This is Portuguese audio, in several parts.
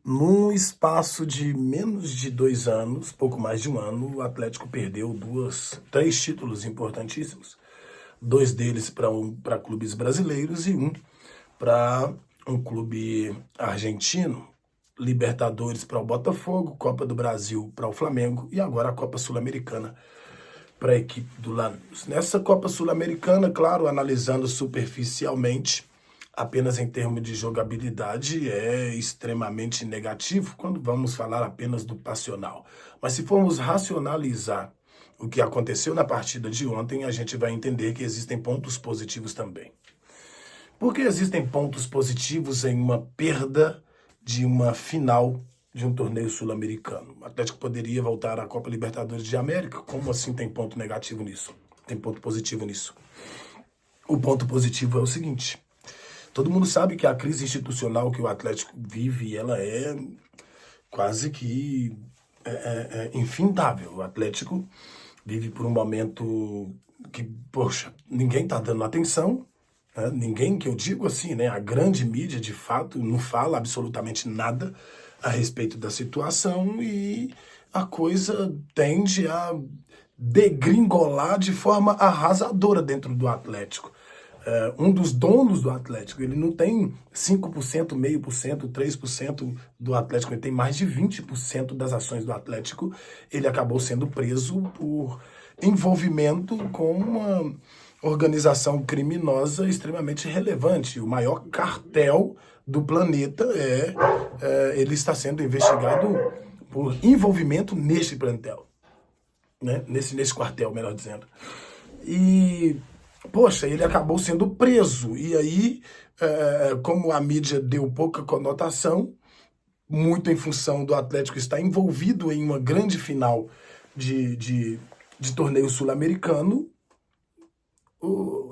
Num espaço de menos de 2 anos, pouco mais de um ano, o Atlético perdeu três títulos importantíssimos. Dois deles para clubes brasileiros e um para um clube argentino. Libertadores para o Botafogo, Copa do Brasil para o Flamengo e agora a Copa Sul-Americana para a equipe do Lanús. Nessa Copa Sul-Americana, claro, analisando superficialmente, apenas em termos de jogabilidade, é extremamente negativo quando vamos falar apenas do passional. Mas se formos racionalizar o que aconteceu na partida de ontem, a gente vai entender que existem pontos positivos também. Por que existem pontos positivos em uma perda de uma final de um torneio sul-americano? O Atlético poderia voltar à Copa Libertadores de América? Como assim tem ponto negativo nisso? Tem ponto positivo nisso. O ponto positivo é o seguinte: todo mundo sabe que a crise institucional que o Atlético vive, ela é quase que infindável. O Atlético vive por um momento que, poxa, ninguém está dando atenção, né? Ninguém, que eu digo assim, né? A grande mídia, de fato, não fala absolutamente nada a respeito da situação e a coisa tende a degringolar de forma arrasadora dentro do Atlético. Um dos donos do Atlético, ele não tem 5%, 0,5%, 3% do Atlético, ele tem mais de 20% das ações do Atlético. Ele acabou sendo preso por envolvimento com uma organização criminosa extremamente relevante. O maior cartel do planeta ele está sendo investigado por envolvimento neste plantel, né? Nesse quartel, melhor dizendo. E, poxa, ele acabou sendo preso. E aí, como a mídia deu pouca conotação, muito em função do Atlético estar envolvido em uma grande final de torneio sul-americano,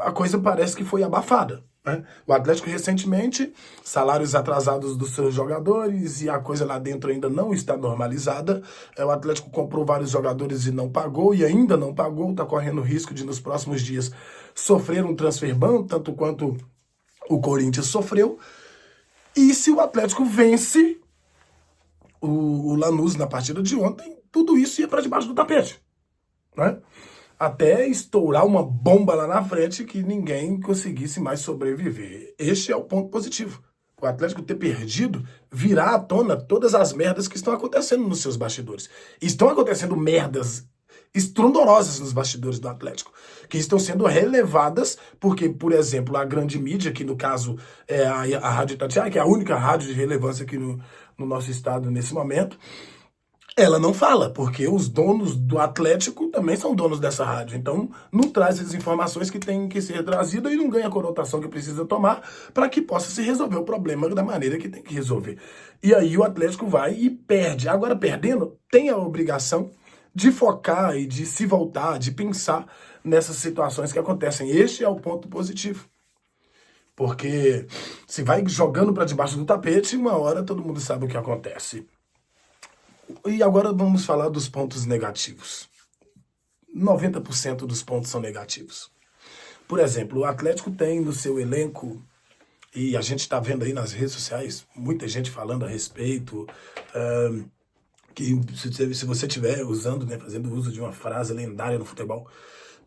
a coisa parece que foi abafada, né? O Atlético recentemente, salários atrasados dos seus jogadores e a coisa lá dentro ainda não está normalizada. O Atlético comprou vários jogadores e não pagou, e ainda não pagou, está correndo risco de nos próximos dias sofrer um transfer ban, tanto quanto o Corinthians sofreu. E se o Atlético vence o Lanús na partida de ontem, tudo isso ia para debaixo do tapete, né? Até estourar uma bomba lá na frente que ninguém conseguisse mais sobreviver. Este é o ponto positivo. O Atlético ter perdido virá à tona todas as merdas que estão acontecendo nos seus bastidores. Estão acontecendo merdas estrondorosas nos bastidores do Atlético, que estão sendo relevadas porque, por exemplo, a grande mídia, que no caso é a Rádio Itatiaia, que é a única rádio de relevância aqui no nosso estado nesse momento, ela não fala, porque os donos do Atlético também são donos dessa rádio. Então, não traz as informações que têm que ser trazidas e não ganha a conotação que precisa tomar para que possa se resolver o problema da maneira que tem que resolver. E aí o Atlético vai e perde. Agora, perdendo, tem a obrigação de focar e de se voltar, de pensar nessas situações que acontecem. Este é o ponto positivo. Porque se vai jogando para debaixo do tapete, uma hora todo mundo sabe o que acontece. E agora vamos falar dos pontos negativos. 90% dos pontos são negativos. Por exemplo, o Atlético tem no seu elenco, e a gente está vendo aí nas redes sociais, muita gente falando a respeito, que se você estiver usando, né, fazendo uso de uma frase lendária no futebol,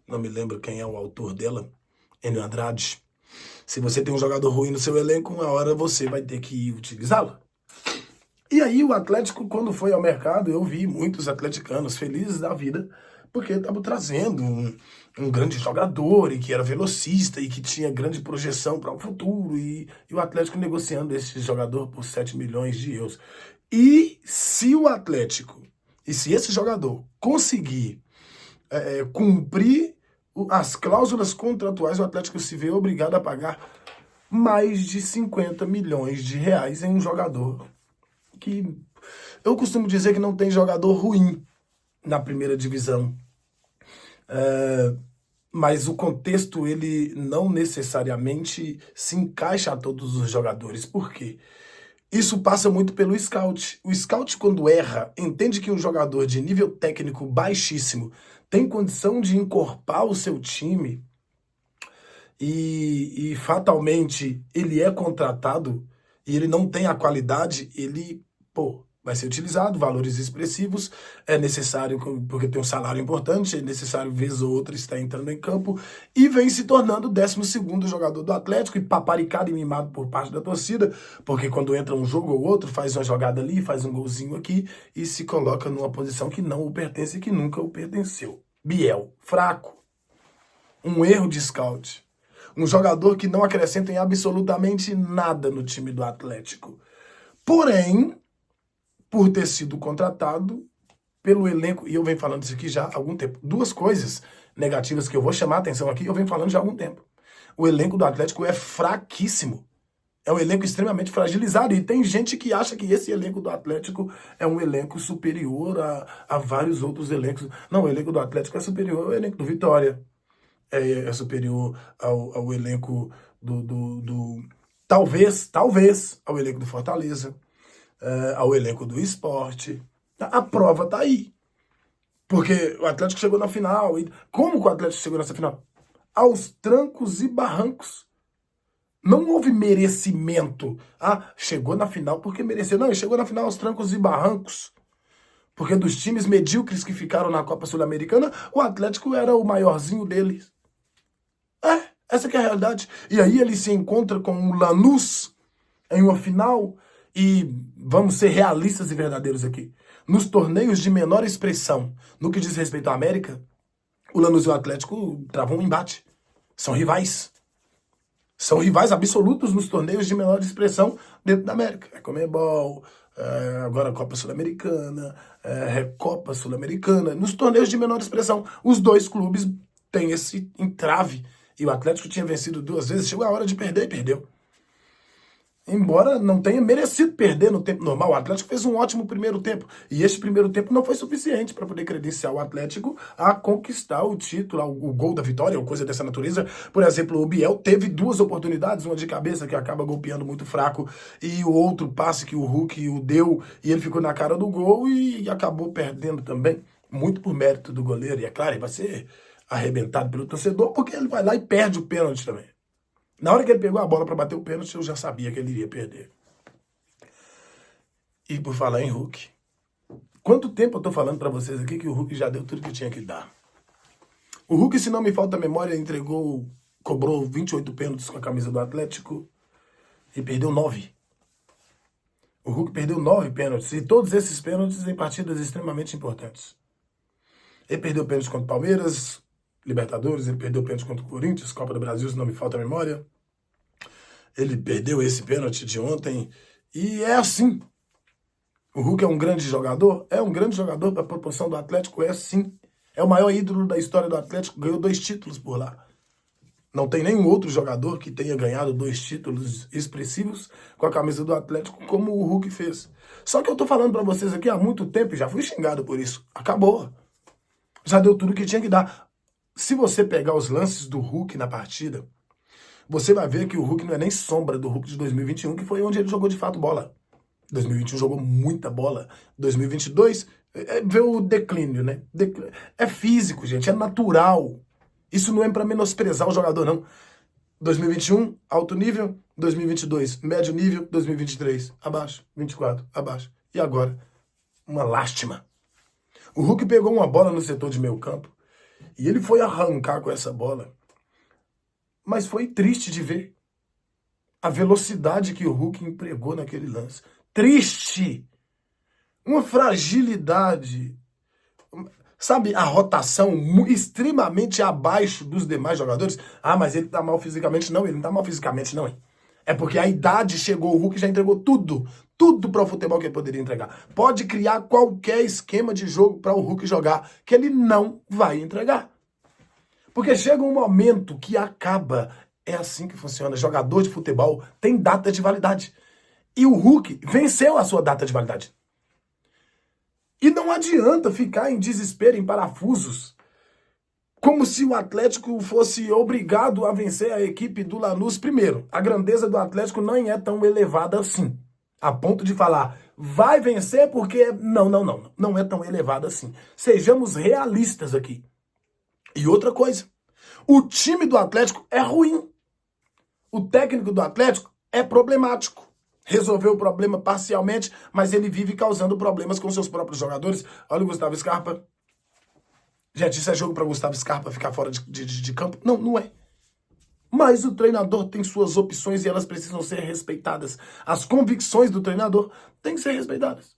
não me lembro quem é o autor dela, Enio Andrade, se você tem um jogador ruim no seu elenco, uma hora você vai ter que utilizá-lo. E aí o Atlético, quando foi ao mercado, eu vi muitos atleticanos felizes da vida, porque estavam trazendo um grande jogador, e que era velocista, e que tinha grande projeção para o futuro, e o Atlético negociando esse jogador por 7 milhões de euros. E se o Atlético, e se esse jogador conseguir cumprir as cláusulas contratuais, o Atlético se vê obrigado a pagar mais de 50 milhões de reais em um jogador que eu costumo dizer que não tem jogador ruim na primeira divisão. Mas o contexto, ele não necessariamente se encaixa a todos os jogadores. Por quê? Isso passa muito pelo scout. O scout, quando erra, entende que um jogador de nível técnico baixíssimo tem condição de encorpar o seu time fatalmente ele é contratado e ele não tem a qualidade, ele Pô, vai ser utilizado, valores expressivos, é necessário, porque tem um salário importante, é necessário vez ou outra estar entrando em campo, e vem se tornando o 12º jogador do Atlético, e paparicado e mimado por parte da torcida, porque quando entra um jogo ou outro, faz uma jogada ali, faz um golzinho aqui, e se coloca numa posição que não o pertence e que nunca o pertenceu. Biel, fraco, um erro de scout, um jogador que não acrescenta em absolutamente nada no time do Atlético. Porém, por ter sido contratado pelo elenco, e eu venho falando isso aqui já há algum tempo. Duas coisas negativas que eu vou chamar a atenção aqui, eu venho falando já há algum tempo. O elenco do Atlético é fraquíssimo. É um elenco extremamente fragilizado. E tem gente que acha que esse elenco do Atlético é um elenco superior a vários outros elencos. Não, o elenco do Atlético é superior ao elenco do Vitória. É superior ao elenco talvez, ao elenco do Fortaleza. Ao elenco do Sport. A prova tá aí. Porque o Atlético chegou na final. E como que o Atlético chegou nessa final? Aos trancos e barrancos. Não houve merecimento. Chegou na final porque mereceu. Não, ele chegou na final aos trancos e barrancos. Porque dos times medíocres que ficaram na Copa Sul-Americana, o Atlético era o maiorzinho deles. Essa que é a realidade. E aí ele se encontra com o Lanús em uma final. E vamos ser realistas e verdadeiros aqui. Nos torneios de menor expressão, no que diz respeito à América, o Lanús e o Atlético travam um embate. São rivais. São rivais absolutos nos torneios de menor expressão dentro da América. É Conmebol, agora a Copa Sul-Americana, Recopa Sul-Americana. Nos torneios de menor expressão, os dois clubes têm esse entrave. E o Atlético tinha vencido 2 vezes, chegou a hora de perder e perdeu. Embora não tenha merecido perder no tempo normal, o Atlético fez um ótimo primeiro tempo. E este primeiro tempo não foi suficiente para poder credenciar o Atlético a conquistar o título, o gol da vitória, ou coisa dessa natureza. Por exemplo, o Biel teve 2 oportunidades, uma de cabeça que acaba golpeando muito fraco, e o outro passe que o Hulk o deu, e ele ficou na cara do gol e acabou perdendo também, muito por mérito do goleiro. E é claro, ele vai ser arrebentado pelo torcedor, porque ele vai lá e perde o pênalti também. Na hora que ele pegou a bola para bater o pênalti, eu já sabia que ele iria perder. E por falar em Hulk, quanto tempo eu tô falando para vocês aqui que o Hulk já deu tudo que tinha que dar? O Hulk, se não me falta a memória, cobrou 28 pênaltis com a camisa do Atlético e perdeu 9. O Hulk perdeu 9 pênaltis, e todos esses pênaltis em partidas extremamente importantes. Ele perdeu pênaltis contra o Palmeiras, Libertadores, ele perdeu pênalti contra o Corinthians, Copa do Brasil, se não me falta a memória. Ele perdeu esse pênalti de ontem. E é assim. O Hulk é um grande jogador? É um grande jogador para a proporção do Atlético? É sim. É o maior ídolo da história do Atlético. Ganhou 2 títulos por lá. Não tem nenhum outro jogador que tenha ganhado 2 títulos expressivos com a camisa do Atlético como o Hulk fez. Só que eu tô falando para vocês aqui há muito tempo e já fui xingado por isso. Acabou. Já deu tudo que tinha que dar. Se você pegar os lances do Hulk na partida, você vai ver que o Hulk não é nem sombra do Hulk de 2021, que foi onde ele jogou de fato bola. 2021 jogou muita bola. 2022 vê o declínio, né? É físico, gente, é natural. Isso não é para menosprezar o jogador, não. 2021, alto nível. 2022, médio nível. 2023, abaixo. 24, abaixo. E agora? Uma lástima. O Hulk pegou uma bola no setor de meio campo e ele foi arrancar com essa bola. Mas foi triste de ver a velocidade que o Hulk empregou naquele lance. Triste! Uma fragilidade. Sabe, a rotação extremamente abaixo dos demais jogadores. Mas ele tá mal fisicamente. Não, ele não tá mal fisicamente, não. É porque a idade chegou, o Hulk já entregou tudo. Tudo para o futebol que ele poderia entregar. Pode criar qualquer esquema de jogo para o Hulk jogar, que ele não vai entregar. Porque chega um momento que acaba. É assim que funciona. Jogador de futebol tem data de validade. E o Hulk venceu a sua data de validade. E não adianta ficar em desespero, em parafusos, como se o Atlético fosse obrigado a vencer a equipe do Lanús. Primeiro, a grandeza do Atlético não é tão elevada assim. A ponto de falar, vai vencer porque... Não é tão elevada assim. Sejamos realistas aqui. E outra coisa, o time do Atlético é ruim. O técnico do Atlético é problemático. resolveu o problema parcialmente, mas ele vive causando problemas com seus próprios jogadores. Olha o Gustavo Scarpa. Gente, isso é jogo para Gustavo Scarpa ficar fora de campo? Não, não é. Mas o treinador tem suas opções e elas precisam ser respeitadas. As convicções do treinador têm que ser respeitadas.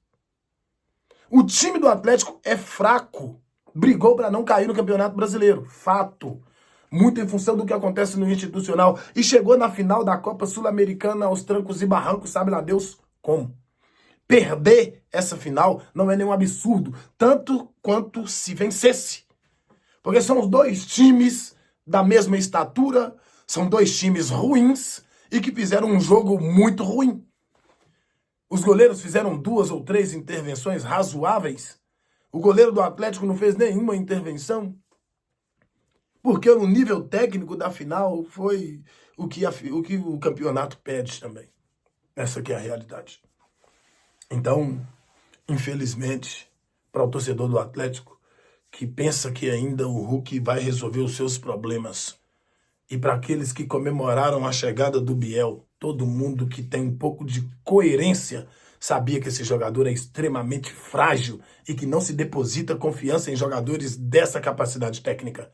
O time do Atlético é fraco. Brigou para não cair no Campeonato Brasileiro. Fato. Muito em função do que acontece no institucional. E chegou na final da Copa Sul-Americana aos trancos e barrancos, sabe lá Deus como. Perder essa final não é nenhum absurdo, tanto quanto se vencesse. Porque são os dois times da mesma estatura, são dois times ruins e que fizeram um jogo muito ruim. Os goleiros fizeram 2 ou 3 intervenções razoáveis. O goleiro do Atlético não fez nenhuma intervenção. Porque o nível técnico da final foi o que o campeonato pede também. Essa aqui é a realidade. Então, infelizmente, para o torcedor do Atlético, que pensa que ainda o Hulk vai resolver os seus problemas, e para aqueles que comemoraram a chegada do Biel, todo mundo que tem um pouco de coerência sabia que esse jogador é extremamente frágil e que não se deposita confiança em jogadores dessa capacidade técnica.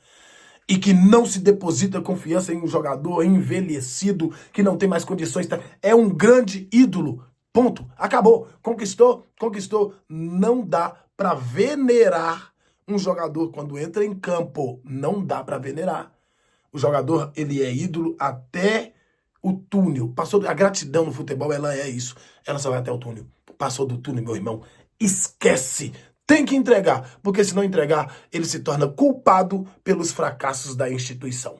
E que não se deposita confiança em um jogador envelhecido, que não tem mais condições. É um grande ídolo. Ponto. Acabou. Conquistou. Conquistou. Não dá para venerar um jogador quando entra em campo. Não dá para venerar. O jogador, ele é ídolo até o túnel. Passou a gratidão no futebol, ela é isso. Ela só vai até o túnel. Passou do túnel, meu irmão. Esquece. Tem que entregar, porque se não entregar, ele se torna culpado pelos fracassos da instituição.